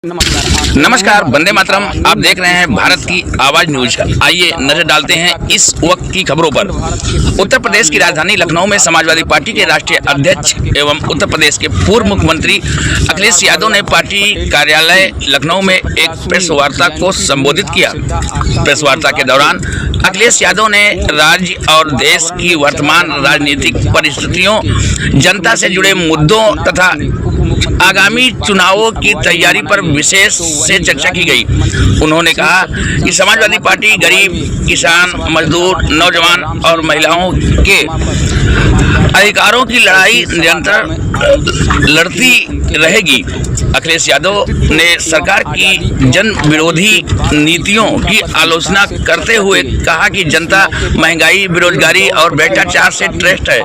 नमस्कार, वंदे मातरम। आप देख रहे हैं भारत की आवाज न्यूज। आइए नजर डालते हैं इस वक्त की खबरों पर। उत्तर प्रदेश की राजधानी लखनऊ में समाजवादी पार्टी के राष्ट्रीय अध्यक्ष एवं उत्तर प्रदेश के पूर्व मुख्यमंत्री अखिलेश यादव ने पार्टी कार्यालय लखनऊ में एक प्रेस वार्ता को संबोधित किया। प्रेस वार्ता के दौरान अखिलेश यादव ने राज्य और देश की वर्तमान राजनीतिक परिस्थितियों, जनता से जुड़े मुद्दों तथा आगामी चुनावों की तैयारी पर विशेष से चर्चा की गई। उन्होंने कहा कि समाजवादी पार्टी गरीब, किसान, मजदूर, नौजवान और महिलाओं के अधिकारों की लड़ाई निरंतर लड़ती रहेगी। अखिलेश यादव ने सरकार की जन विरोधी नीतियों की आलोचना करते हुए कहा कि जनता महंगाई, बेरोजगारी और भ्रष्टाचार से त्रस्त है,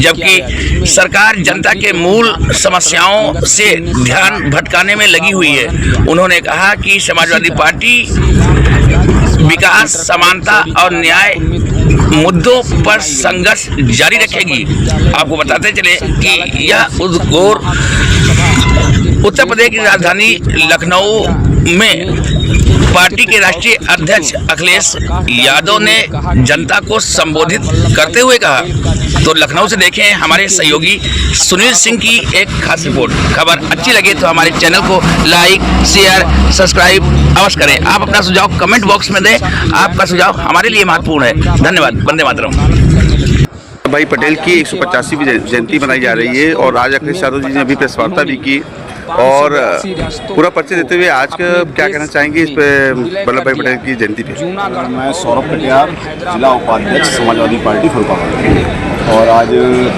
जबकि सरकार जनता के मूल समस्याओं से ध्यान भटकाने में लगी हुई है। उन्होंने कहा कि समाजवादी पार्टी विकास, समानता और न्याय मुद्दों पर संघर्ष जारी रखेगी। आपको बताते चले कि यह उद्घोर उत्तर प्रदेश की राजधानी लखनऊ में पार्टी के राष्ट्रीय अध्यक्ष अखिलेश यादव ने जनता को संबोधित करते हुए कहा। तो लखनऊ से देखें हमारे सहयोगी सुनील सिंह की एक खास रिपोर्ट। खबर अच्छी लगे तो हमारे चैनल को लाइक, शेयर, सब्सक्राइब अवश्य करें। आप अपना सुझाव कमेंट बॉक्स में दें। आपका सुझाव हमारे लिए महत्वपूर्ण है। धन्यवाद। वंदे मातरम। भाई पटेल की 150वीं जयंती मनाई जा रही है और आज अखिलेश यादव जी ने अभी प्रेस वार्ता भी की और पूरा परिचय देते हुए आज का क्या कहना चाहेंगे इस पे वल्लभ भाई पटेल की जयंती पे? मैं सौरभ कटियार, जिला उपाध्यक्ष समाजवादी पार्टी फरुखाबाद, और आज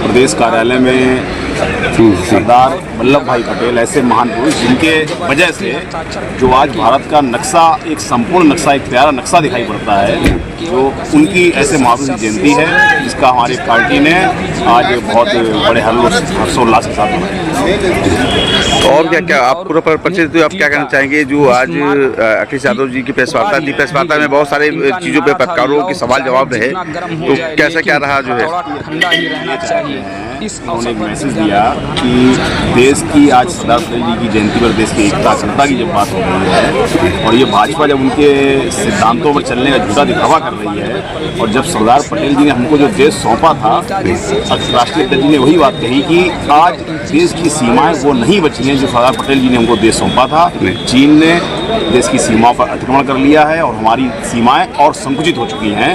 प्रदेश कार्यालय में सरदार वल्लभ भाई पटेल ऐसे महान पुरुष जिनके वजह से जो आज भारत का नक्शा, एक संपूर्ण नक्शा, एक प्यारा नक्शा दिखाई पड़ता है, जो उनकी ऐसे महापुरुष की जयंती है, जिसका हमारी पार्टी ने आज बहुत बड़े हर्षोल्लास के साथ मनाया। और क्या क्या आप पूरा परिचय देते हुए आप क्या कहना चाहेंगे जो आज अखिलेश यादव जी की प्रेस वार्ता थी? प्रेस वार्ता में बहुत सारे चीज़ों पे पत्रकारों के सवाल जवाब रहे, तो कैसा क्या रहा जो है? उन्होंने एक मैसेज दिया कि देश की आज सरदार पटेल जी की जयंती पर देश की एकता, अखंडता की जब बात हो रही है और ये भाजपा जब उनके सिद्धांतों पर चलने का झूठा दिखावा कर रही है, और जब सरदार पटेल जी ने हमको जो देश सौंपा था, राष्ट्रीय अध्यक्ष जी ने वही बात कही कि आज देश की सीमाएं वो नहीं बची हैं जो सरदार पटेल जी ने हमको देश सौंपा था। चीन ने देश की सीमाओं पर अतिक्रमण कर लिया है और हमारी सीमाएं और संकुचित हो चुकी हैं।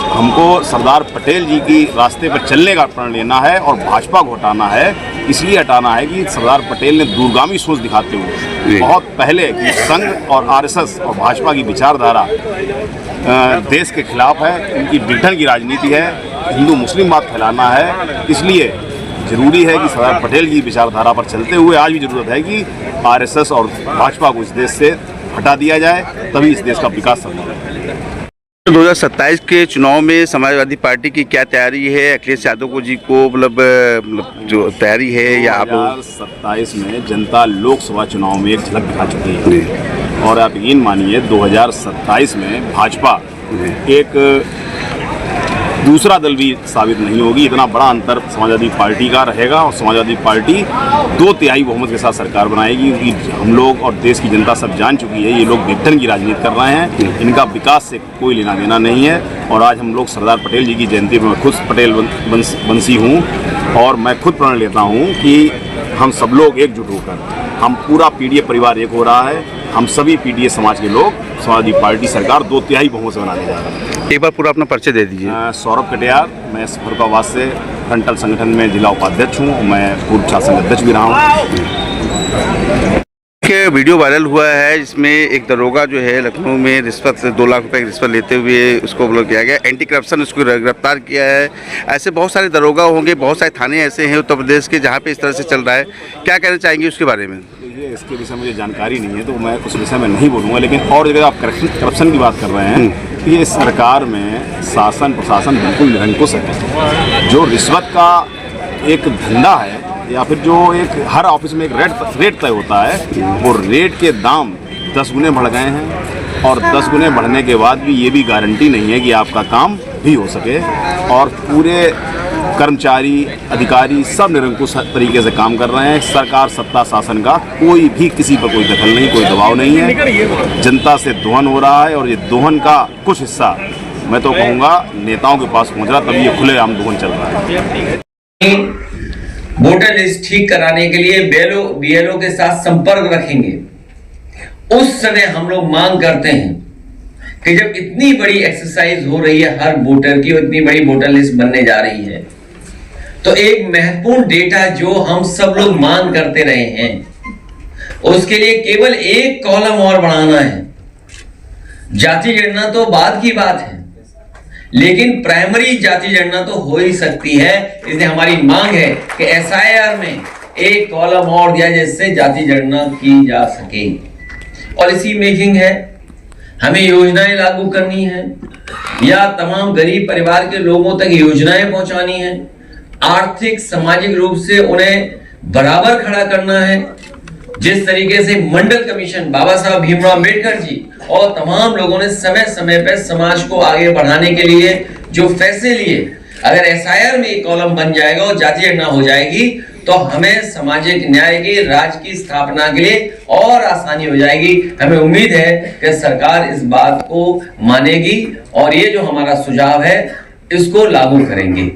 हमको सरदार पटेल जी की रास्ते पर चलने का प्रण लेना है और भाजपा को हटाना है। इसलिए हटाना है कि सरदार पटेल ने दूरगामी सोच दिखाते हुए बहुत पहले कि संघ और आरएसएस और भाजपा की विचारधारा देश के खिलाफ है, उनकी विघटन की राजनीति है, हिंदू मुस्लिम बात फैलाना है। इसलिए जरूरी है कि सरदार पटेल की विचारधारा पर चलते हुए आज भी जरूरत है कि आरएसएस और भाजपा को इस देश से हटा दिया जाए, तभी इस देश का विकास संभव है। 2027 के चुनाव में समाजवादी पार्टी की क्या तैयारी है? अखिलेश यादव जी को मतलब जो तैयारी है या आप? 2027 में जनता लोकसभा चुनाव में एक झलक दिखा चुकी है और आप यकीन मानिए 2027 में भाजपा एक दूसरा दल भी साबित नहीं होगी। इतना बड़ा अंतर समाजवादी पार्टी का रहेगा और समाजवादी पार्टी 2/3 बहुमत के साथ सरकार बनाएगी, क्योंकि हम लोग और देश की जनता सब जान चुकी है ये लोग विघटन की राजनीति कर रहे हैं, इनका विकास से कोई लेना देना नहीं है। और आज हम लोग सरदार पटेल जी की जयंती पर, मैं खुद पटेल वंशी हूँ और मैं खुद प्रण लेता हूँ कि हम सब लोग एकजुट होकर, हम पूरा पीडीए परिवार एक हो रहा है, हम सभी पीडीए समाज के लोग समाजवादी पार्टी सरकार 2/3 बहुमत से बनाने जा रहे हैं। एक बार पूरा अपना परिचय दे दीजिए। सौरभ कटियार, मैं फरुखाबाद से फ्रंटल संगठन में जिला उपाध्यक्ष हूँ, मैं पूर्व छात्र संघ अध्यक्ष भी रहा हूँ। वीडियो वायरल हुआ है जिसमें एक दरोगा जो है लखनऊ में रिश्वत 2 लाख रुपए की रिश्वत लेते हुए उसको ब्लॉक किया गया, एंटी करप्शन उसको गिरफ्तार किया है। ऐसे बहुत सारे दरोगा होंगे, बहुत सारे थाने ऐसे हैं उत्तर प्रदेश के जहाँ पे इस तरह से चल रहा है, क्या कहना चाहेंगे उसके बारे में? ये इसके विषय में मुझे जानकारी नहीं है तो मैं उस विषय में नहीं बोलूँगा, लेकिन और जगह आप करप्शन की बात कर रहे हैं, ये सरकार में शासन प्रशासन बिल्कुल निरंकुश है। जो रिश्वत का एक धंधा है या फिर जो एक हर ऑफिस में एक रेट तय होता है, वो रेट के दाम 10 गुने बढ़ गए हैं और 10 गुने बढ़ने के बाद भी ये भी गारंटी नहीं है कि आपका काम भी हो सके। और पूरे कर्मचारी, अधिकारी सब निरंकुश तरीके से काम कर रहे हैं। सरकार, सत्ता, शासन का कोई भी किसी पर कोई दखल नहीं, कोई दबाव नहीं है। जनता से दोहन हो रहा है और ये दोहन का कुछ हिस्सा मैं तो कहूँगा नेताओं के पास पहुँच रहा, तभी ये खुलेआम दोहन चल रहा है। वोटर लिस्ट ठीक कराने के लिए बीएलओ के साथ संपर्क रखेंगे। उस समय हम लोग मांग करते हैं कि जब इतनी बड़ी एक्सरसाइज हो रही है हर वोटर की और इतनी बड़ी वोटर लिस्ट बनने जा रही है, तो एक महत्वपूर्ण डेटा जो हम सब लोग मांग करते रहे हैं, उसके लिए केवल एक कॉलम और बढ़ाना है। जाति गणना तो बाद की बात है, लेकिन प्राइमरी जाति गणना तो हो ही सकती है। इसलिए हमारी मांग है कि एसआईआर में एक कॉलम और दिया जिससे जाति गणना की जा सके। पॉलिसी मेकिंग है, हमें योजनाएं लागू करनी है या तमाम गरीब परिवार के लोगों तक योजनाएं पहुंचानी है, आर्थिक सामाजिक रूप से उन्हें बराबर खड़ा करना है। जिस तरीके से मंडल कमीशन, बाबा साहब भीमराव अम्बेडकर जी और तमाम लोगों ने समय समय पर समाज को आगे बढ़ाने के लिए जो फैसले लिए, अगर एसआईआर में एक कॉलम बन जाएगा और जाति गणना हो जाएगी तो हमें सामाजिक न्याय के राज्य की स्थापना के लिए और आसानी हो जाएगी। हमें उम्मीद है कि सरकार इस बात को मानेगी और ये जो हमारा सुझाव है इसको लागू करेंगे।